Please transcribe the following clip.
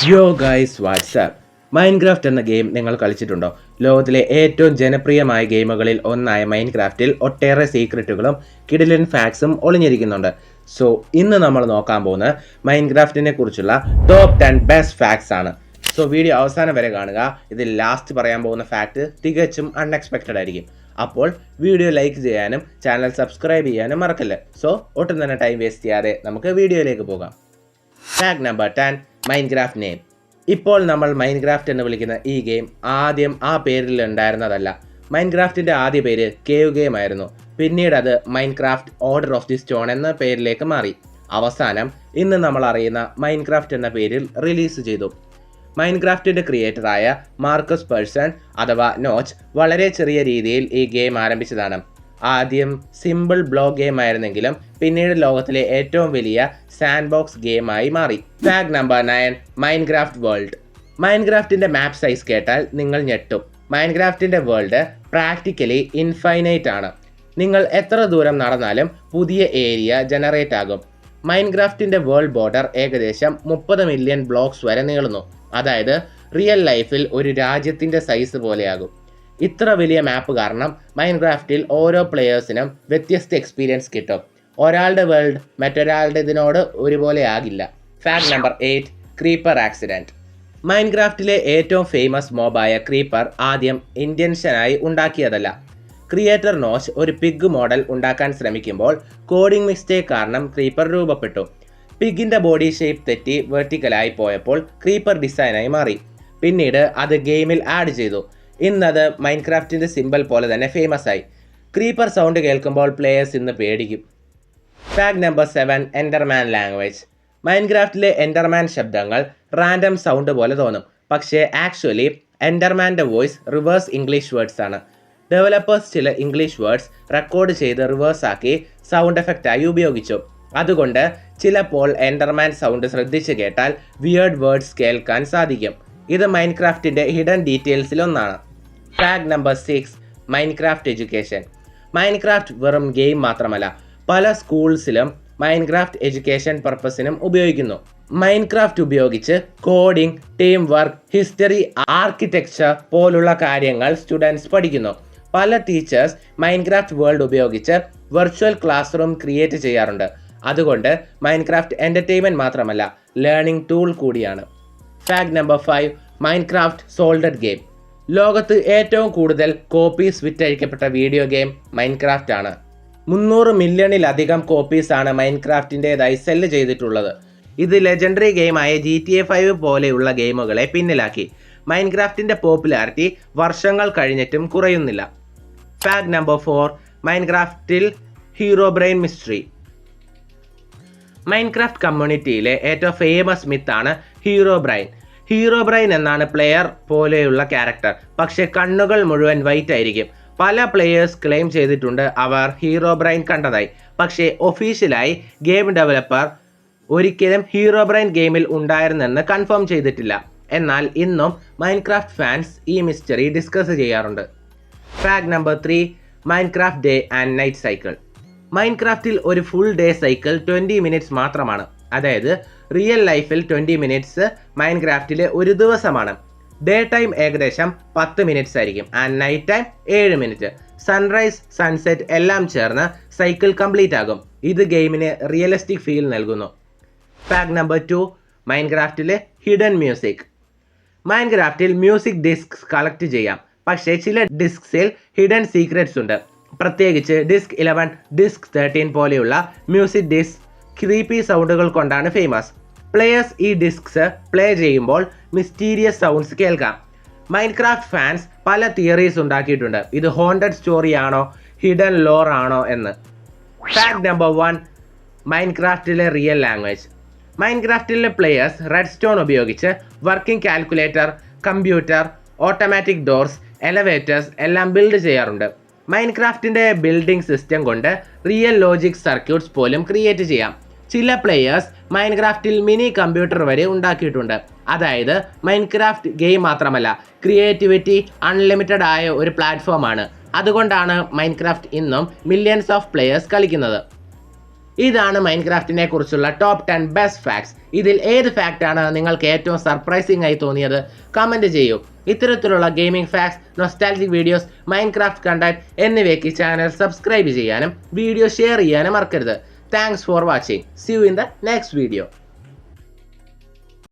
യോ guys WhatsApp Minecraft എന്ന game നിങ്ങൾ കളിച്ചിട്ടുണ്ടോ? ലോകത്തിലെ ഏറ്റവും ജനപ്രിയമായ ഗെയിമുകളിൽ ഒന്നായ മൈൻക്രാഫ്റ്റിൽ ഒട്ടേറെ സീക്രറ്റുകളും കിടിലൻ ഫാക്ട്സും ഒളിഞ്ഞിരിക്കുന്നുണ്ട്. സോ ഇന്ന് നമ്മൾ നോക്കാൻ പോകുന്നത് മൈൻക്രാഫ്റ്റിനെ കുറിച്ചുള്ള ടോപ്പ് 10 ബെസ്റ്റ് ഫാക്ട്സ് ആണ്. സോ വീഡിയോ അവസാനം വരെ കാണുക. ഇതിൽ ലാസ്റ്റ് പറയാൻ പോകുന്ന ഫാക്ട് തികച്ചും അൺഎക്സ്പെക്റ്റഡ് ആയിരിക്കും. അപ്പോൾ വീഡിയോ ലൈക്ക് ചെയ്യാനും ചാനൽ സബ്സ്ക്രൈബ് ചെയ്യാനും മറക്കല്ലേ. സോ ഒട്ടും തന്നെ ടൈം വേസ്റ്റ് ചെയ്യാതെ നമുക്ക് വീഡിയോയിലേക്ക് പോകാം. Fact number 10, Minecraft name. ഇപ്പോൾ നമ്മൾ മൈൻക്രാഫ്റ്റ് എന്ന് വിളിക്കുന്ന ഈ ഗെയിം ആദ്യം ആ പേരിൽ ഉണ്ടായിരുന്നതല്ല. മൈൻക്രാഫ്റ്റിൻ്റെ ആദ്യ പേര് കേവ് ഗെയിം ആയിരുന്നു. പിന്നീട് അത് Minecraft order of the stone എന്ന പേരിലേക്ക് മാറി. അവസാനം ഇന്ന് നമ്മൾ അറിയുന്ന മൈൻക്രാഫ്റ്റ് എന്ന പേരിൽ റിലീസ് ചെയ്തു. മൈൻക്രാഫ്റ്റിൻ്റെ ക്രിയേറ്ററായ മാർക്കസ് പേഴ്സൺ അഥവാ നോച്ച് വളരെ ചെറിയ രീതിയിൽ ഈ ഗെയിം ആരംഭിച്ചതാണ്. ആദ്യം സിമ്പിൾ ബ്ലോക്ക് ഗെയിം ആയിരുന്നെങ്കിലും പിന്നീട് ലോകത്തിലെ ഏറ്റവും വലിയ സാൻഡ് ബോക്സ് ഗെയിമായി മാറി. Fact number 9, Minecraft world. മൈൻക്രാഫ്റ്റിൻ്റെ മാപ്പ് സൈസ് കേട്ടാൽ നിങ്ങൾ ഞെട്ടും. മൈൻക്രാഫ്റ്റിൻ്റെ വേൾഡ് പ്രാക്ടിക്കലി ഇൻഫൈനൈറ്റ് ആണ്. നിങ്ങൾ എത്ര ദൂരം നടന്നാലും പുതിയ ഏരിയ ജനറേറ്റ് ആകും. മൈൻക്രാഫ്റ്റിൻ്റെ വേൾഡ് ബോർഡർ ഏകദേശം 30 മില്യൺ ബ്ലോക്സ് വരെ നീളുന്നു. അതായത് റിയൽ ലൈഫിൽ ഒരു രാജ്യത്തിൻ്റെ സൈസ് പോലെയാകും. ഇത്ര വലിയ മാപ്പ് കാരണം മൈൻക്രാഫ്റ്റിൽ ഓരോ പ്ലെയേഴ്സിനും വ്യത്യസ്ത എക്സ്പീരിയൻസ് കിട്ടും. ഒരാളുടെ വേൾഡ് മറ്റൊരാളുടെ ഇതിനോട് ഒരുപോലെ ആകില്ല. Fact number 8, creeper accident. മൈൻക്രാഫ്റ്റിലെ ഏറ്റവും ഫേമസ് മോബായ ക്രീപ്പർ ആദ്യം ഇൻറ്റൻഷനായി ഉണ്ടാക്കിയതല്ല. ക്രിയേറ്റർ നോച്ച് ഒരു പിഗ് മോഡൽ ഉണ്ടാക്കാൻ ശ്രമിക്കുമ്പോൾ കോഡിംഗ് മിസ്റ്റേക്ക് കാരണം ക്രീപ്പർ രൂപപ്പെട്ടു. പിഗിൻ്റെ ബോഡി ഷേപ്പ് തെറ്റി വെർട്ടിക്കലായി പോയപ്പോൾ ക്രീപ്പർ ഡിസൈനായി മാറി. പിന്നീട് അത് ഗെയിമിൽ ആഡ് ചെയ്തു. ഇന്നത് മൈൻക്രാഫ്റ്റിൻ്റെ സിമ്പിൾ പോലെ തന്നെ ഫേമസ് ആയി. ക്രീപ്പർ സൗണ്ട് കേൾക്കുമ്പോൾ പ്ലേയേഴ്സ് ഇന്ന് പേടിക്കും. Fact number 7, Enderman language. മൈൻക്രാഫ്റ്റിലെ എൻഡർമാൻ ശബ്ദങ്ങൾ റാൻഡം സൗണ്ട് പോലെ തോന്നും. പക്ഷേ ആക്ച്വലി എൻഡർമാൻ്റെ വോയിസ് റിവേഴ്സ് ഇംഗ്ലീഷ് വേർഡ്സ് ആണ്. ഡെവലപ്പേഴ്സ് ചില ഇംഗ്ലീഷ് വേർഡ്സ് റെക്കോർഡ് ചെയ്ത് റിവേഴ്സ് ആക്കി സൗണ്ട് എഫക്റ്റായി ഉപയോഗിച്ചു. അതുകൊണ്ട് ചിലപ്പോൾ എൻഡർമാൻ സൗണ്ട് ശ്രദ്ധിച്ച് കേട്ടാൽ വിയേർഡ് വേർഡ്സ് കേൾക്കാൻ സാധിക്കും. ഇത് മൈൻക്രാഫ്റ്റിൻ്റെ ഹിഡൻ ഡീറ്റെയിൽസിലൊന്നാണ്. Fact number 6, Minecraft education. Minecraft വെറും ഗെയിം മാത്രമല്ല, പല സ്കൂൾസിലും മൈൻക്രാഫ്റ്റ് എഡ്യൂക്കേഷൻ പർപ്പസിനും ഉപയോഗിക്കുന്നു. മൈൻക്രാഫ്റ്റ് ഉപയോഗിച്ച് coding, team work, history, architecture പോലുള്ള കാര്യങ്ങൾ സ്റ്റുഡൻസ് പഠിക്കുന്നു. പല ടീച്ചേഴ്സ് മൈൻക്രാഫ്റ്റ് വേൾഡ് ഉപയോഗിച്ച് വെർച്വൽ ക്ലാസ് റൂം ക്രിയേറ്റ് ചെയ്യാറുണ്ട്. അതുകൊണ്ട് മൈൻക്രാഫ്റ്റ് എൻ്റർടൈൻമെൻറ്റ് മാത്രമല്ല, ലേണിംഗ് ടൂൾ കൂടിയാണ്. Fact number 5, Minecraft sold game. ലോകത്ത് ഏറ്റവും കൂടുതൽ കോപ്പീസ് വിറ്റഴിക്കപ്പെട്ട വീഡിയോ ഗെയിം മൈൻക്രാഫ്റ്റ് ആണ്. 300 മില്യണിലധികം കോപ്പീസാണ് മൈൻക്രാഫ്റ്റിൻ്റെതായി സെല്ല് ചെയ്തിട്ടുള്ളത്. ഇത് ലെജൻഡറി ഗെയിമായ GTA 5 പോലെയുള്ള ഗെയിമുകളെ പിന്നിലാക്കി. മൈൻക്രാഫ്റ്റിൻ്റെ പോപ്പുലാരിറ്റി വർഷങ്ങൾ കഴിഞ്ഞിട്ടും കുറയുന്നില്ല. ഫാക്ട് നമ്പർ 4, മൈൻക്രാഫ്റ്റിൽ ഹീറോ ബ്രെയിൻ മിസ്റ്ററി. മൈൻക്രാഫ്റ്റ് കമ്മ്യൂണിറ്റിയിലെ ഏറ്റവും ഫേമസ് മിത്താണ് ഹീറോ ബ്രെയിൻ. ഹീറോ ബ്രെയിൻ എന്നാണ് പ്ലെയർ പോലെയുള്ള ക്യാരക്ടർ, പക്ഷേ കണ്ണുകൾ മുഴുവൻ വൈറ്റ് ആയിരിക്കും. പല പ്ലെയേഴ്സ് ക്ലെയിം ചെയ്തിട്ടുണ്ട് അവർ ഹീറോ ബ്രെയിൻ കണ്ടതായി. പക്ഷേ ഒഫീഷ്യലായി ഗെയിം ഡെവലപ്പർ ഒരിക്കലും ഹീറോ ബ്രെയിൻ ഗെയിമിൽ ഉണ്ടായിരുന്നെന്ന് കൺഫേം ചെയ്തിട്ടില്ല. എന്നാൽ ഇന്നും മൈൻക്രാഫ്റ്റ് ഫാൻസ് ഈ മിസ്റ്ററി ഡിസ്കസ് ചെയ്യാറുണ്ട്. Fact number 3, Minecraft day and night cycle. മൈൻക്രാഫ്റ്റിൽ ഒരു ഫുൾ ഡേ സൈക്കിൾ 20 മിനിറ്റ്സ് മാത്രമാണ്. അതായത് റിയൽ ലൈഫിൽ 20 മിനിറ്റ്സ് മൈൻക്രാഫ്റ്റിലെ ഒരു ദിവസമാണ്. ഡേ ടൈം ഏകദേശം 10 മിനിറ്റ്സ് ആയിരിക്കും and night time 7 minute. Sunrise, sunset എല്ലാം ചേർന്ന് സൈക്കിൾ കംപ്ലീറ്റ് ആകും. ഇത് ഗെയിമിന് റിയലിസ്റ്റിക് ഫീൽ നൽകുന്നു. ഫാക്ട് നമ്പർ 2, മൈൻക്രാഫ്റ്റിലെ ഹിഡൻ മ്യൂസിക്. മൈൻക്രാഫ്റ്റിൽ മ്യൂസിക് ഡിസ്ക്സ് കളക്ട് ചെയ്യാം. പക്ഷേ ചില ഡിസ്ക്സിൽ ഹിഡൻ സീക്രറ്റ്സ് ഉണ്ട്. പ്രത്യേകിച്ച് ഡിസ്ക് 11, ഡിസ്ക് 13 പോലെയുള്ള മ്യൂസിക് ഡിസ്ക് ക്രീപ്പി സൗണ്ടുകൾ കൊണ്ടാണ് ഫേമസ്. പ്ലേയേഴ്സ് ഈ ഡിസ്ക്സ് പ്ലേ ചെയ്യുമ്പോൾ മിസ്റ്റീരിയസ് സൗണ്ട്സ് കേൾക്കാം. മൈൻക്രാഫ്റ്റ് ഫാൻസ് പല തിയറീസ് ഉണ്ടാക്കിയിട്ടുണ്ട്. ഇത് ഹോണ്ടഡ് സ്റ്റോറി ആണോ ഹിഡൻ ലോർ ആണോ എന്ന്. ഫാക്ട് നമ്പർ 1, മൈൻക്രാഫ്റ്റിലെ റിയൽ ലാംഗ്വേജ്. മൈൻക്രാഫ്റ്റിലെ പ്ലേയേഴ്സ് റെഡ് സ്റ്റോൺ ഉപയോഗിച്ച് working calculator, computer, automatic doors, elevators എല്ലാം ബിൽഡ് ചെയ്യാറുണ്ട്. മൈൻക്രാഫ്റ്റിൻ്റെ ബിൽഡിംഗ് സിസ്റ്റം കൊണ്ട് റിയൽ ലോജിക് സർക്യൂട്ട്സ് പോലും ക്രിയേറ്റ് ചെയ്യാം. ചില പ്ലെയേഴ്സ് മൈൻക്രാഫ്റ്റിൽ മിനി കമ്പ്യൂട്ടർ വരെ ഉണ്ടാക്കിയിട്ടുണ്ട്. അതായത് മൈൻക്രാഫ്റ്റ് ഗെയിം മാത്രമല്ല, ക്രിയേറ്റിവിറ്റി അൺലിമിറ്റഡ് ആയ ഒരു പ്ലാറ്റ്ഫോമാണ്. അതുകൊണ്ടാണ് മൈൻക്രാഫ്റ്റ് ഇന്നും മില്യൺസ് ഓഫ് പ്ലെയേഴ്സ് കളിക്കുന്നത്. ഇതാണ് മൈൻക്രാഫ്റ്റിനെ കുറിച്ചുള്ള ടോപ്പ് 10 ബെസ്റ്റ് ഫാക്ട്സ്. ഇതിൽ ഏത് ഫാക്റ്റാണ് നിങ്ങൾക്ക് ഏറ്റവും സർപ്രൈസിംഗ് ആയി തോന്നിയത്? കമൻറ്റ് ചെയ്യൂ. ഇത്തരത്തിലുള്ള gaming facts, nostalgic videos, Minecraft content എന്നിവയ്ക്ക് ചാനൽ സബ്സ്ക്രൈബ് ചെയ്യാനും വീഡിയോ ഷെയർ ചെയ്യാനും മറക്കരുത്. Thanks for watching. See you in the next video.